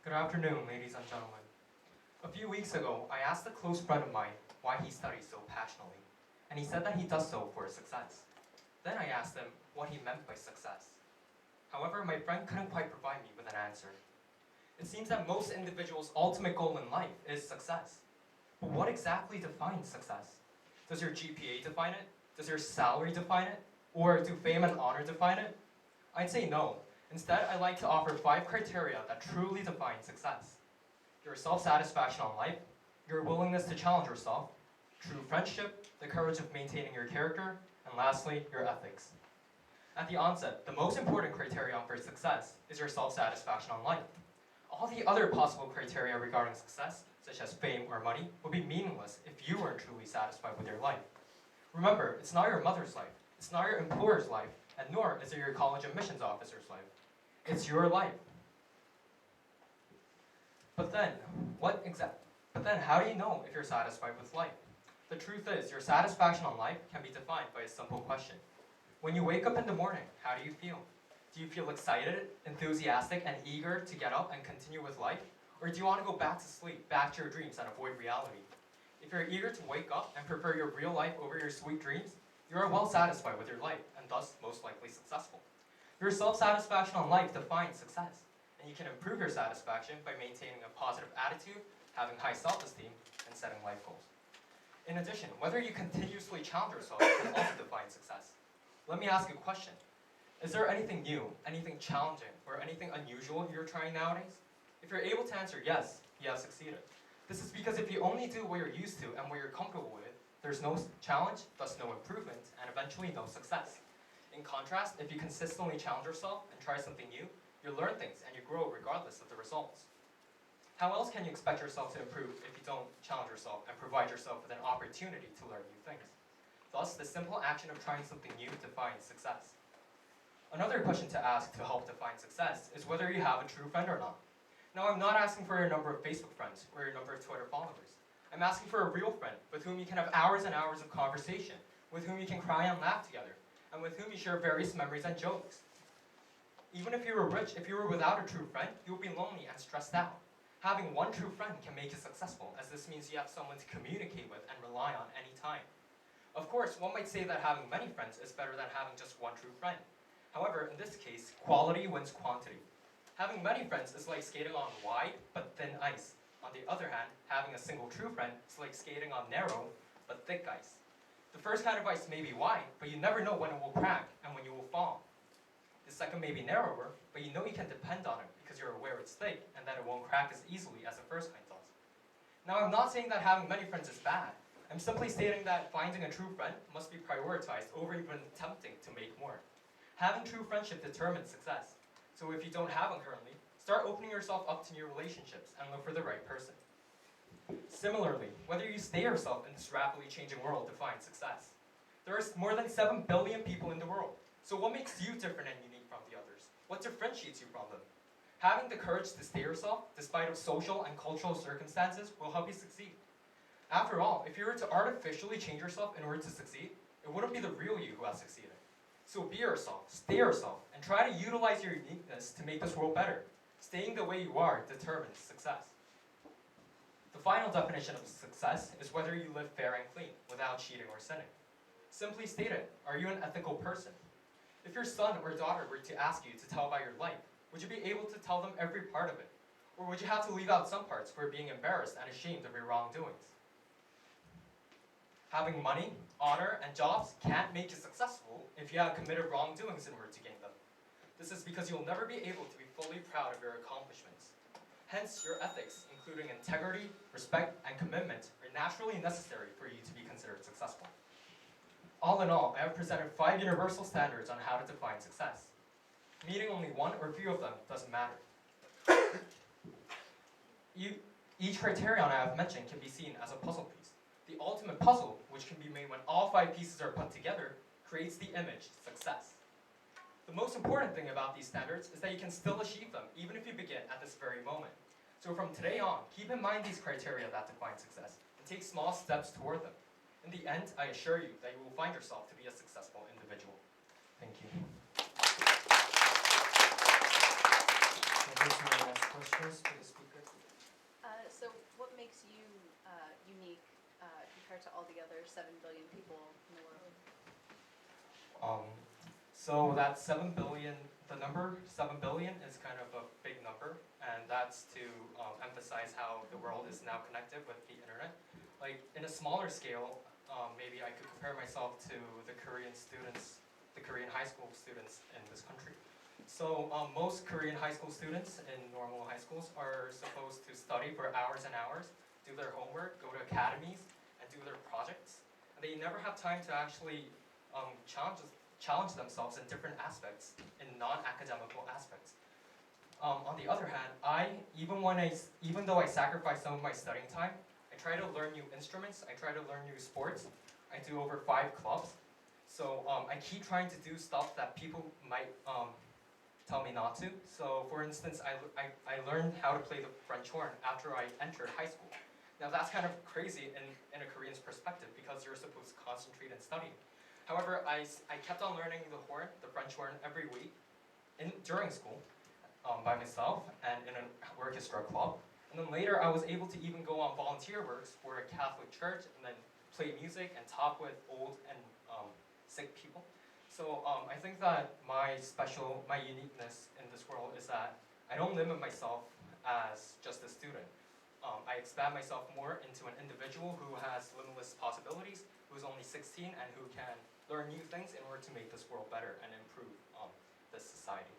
Good afternoon, ladies and gentlemen. A few weeks ago, I asked a close friend of mine why he studies so passionately, and he said that he does so for success. Then I asked him what he meant by success. However, my friend couldn't quite provide me with an answer. It seems that most individuals' ultimate goal in life is success. But what exactly defines success? Does your GPA define it? Does your salary define it? Or do fame and honor define it? I'd say no. Instead, I like to offer 5 criteria that truly define success. Your self-satisfaction on life, your willingness to challenge yourself, true friendship, the courage of maintaining your character, and lastly, your ethics. At the onset, the most important criterion for success is your self-satisfaction on life. All the other possible criteria regarding success, such as fame or money, would be meaningless if you weren't truly satisfied with your life. Remember, it's not your mother's life, it's not your employer's life, and nor is it your college admissions officer's life. It's your life. But then how do you know if you're satisfied with life? The truth is, your satisfaction on life can be defined by a simple question. When you wake up in the morning, how do you feel? Do you feel excited, enthusiastic, and eager to get up and continue with life? Or do you want to go back to sleep, back to your dreams, and avoid reality? If you're eager to wake up and prefer your real life over your sweet dreams, you are well satisfied with your life, and thus most likely successful. Your self-satisfaction on life defines success, and you can improve your satisfaction by maintaining a positive attitude, having high self-esteem, and setting life goals. In addition, whether you continuously challenge yourself can also define success. Let me ask you a question. Is there anything new, anything challenging, or anything unusual you're trying nowadays? If you're able to answer yes, you have succeeded. This is because if you only do what you're used to and what you're comfortable with, there's no challenge, thus no improvement, and eventually no success. In contrast, if you consistently challenge yourself and try something new, you learn things and you grow regardless of the results. How else can you expect yourself to improve if you don't challenge yourself and provide yourself with an opportunity to learn new things? Thus, the simple action of trying something new defines success. Another question to ask to help define success is whether you have a true friend or not. Now, I'm not asking for your number of Facebook friends or your number of Twitter followers. I'm asking for a real friend with whom you can have hours and hours of conversation, with whom you can cry and laugh together, and with whom you share various memories and jokes. Even if you were rich, if you were without a true friend, you would be lonely and stressed out. Having one true friend can make you successful, as this means you have someone to communicate with and rely on any time. Of course, one might say that having many friends is better than having just one true friend. However, in this case, quality wins quantity. Having many friends is like skating on wide but thin ice. On the other hand, having a single true friend is like skating on narrow but thick ice. The first kind of ice may be wide, but you never know when it will crack and when you will fall. The second may be narrower, but you know you can depend on it because you're aware it's thick and that it won't crack as easily as the first kind does. Now, I'm not saying that having many friends is bad. I'm simply stating that finding a true friend must be prioritized over even attempting to make more. Having true friendship determines success. So if you don't have one currently, start opening yourself up to new relationships and look for the right person. Similarly, whether you stay yourself in this rapidly changing world defines success. There are more than 7 billion people in the world. So what makes you different and unique from the others? What differentiates you from them? Having the courage to stay yourself, despite of social and cultural circumstances, will help you succeed. After all, if you were to artificially change yourself in order to succeed, it wouldn't be the real you who has succeeded. So be yourself, stay yourself, and try to utilize your uniqueness to make this world better. Staying the way you are determines success. The final definition of success is whether you live fair and clean, without cheating or sinning. Simply stated, are you an ethical person? If your son or daughter were to ask you to tell about your life, would you be able to tell them every part of it? Or would you have to leave out some parts for being embarrassed and ashamed of your wrongdoings? Having money, honor, and jobs can't make you successful if you have committed wrongdoings in order to gain them. This is because you'll never be able to be fully proud of your accomplishments. Hence, your ethics, including integrity, respect, and commitment, are naturally necessary for you to be considered successful. All in all, I have presented 5 universal standards on how to define success. Meeting only one or few of them doesn't matter. Each criterion I have mentioned can be seen as a puzzle piece. The ultimate puzzle, which can be made when all 5 pieces are put together, creates the image success. The most important thing about these standards is that you can still achieve them, even if you begin at this very moment. So from today on, keep in mind these criteria that define success, and take small steps toward them. In the end, I assure you that you will find yourself to be a successful individual. Thank you. questions to the speaker? So what makes you unique compared to all the other 7 billion people in the world? So that 7 billion, the number 7 billion is kind of a big number, and that's to emphasize how the world is now connected with the internet. Like in a smaller scale, maybe I could compare myself to the Korean students, the Korean high school students in this country. So most Korean high school students in normal high schools are supposed to study for hours and hours, do their homework, go to academies, and do their projects. And they never have time to actually challenge themselves in different aspects, in non-academical aspects. On the other hand, even though I sacrifice some of my studying time, I try to learn new instruments, I try to learn new sports. I do over 5 clubs. So I keep trying to do stuff that people might tell me not to. So for instance, I learned how to play the French horn after I entered high school. Now that's kind of crazy in a Korean's perspective because you're supposed to concentrate and study. However, I kept on learning the French horn every week during school by myself and in an orchestra club. And then later I was able to even go on volunteer works for a Catholic church and then play music and talk with old and sick people. So I think that my uniqueness in this world is that I don't limit myself as just a student. I expand myself more into an individual who has limitless possibilities, who's only 16 and who can learn new things in order to make this world better and improve this society.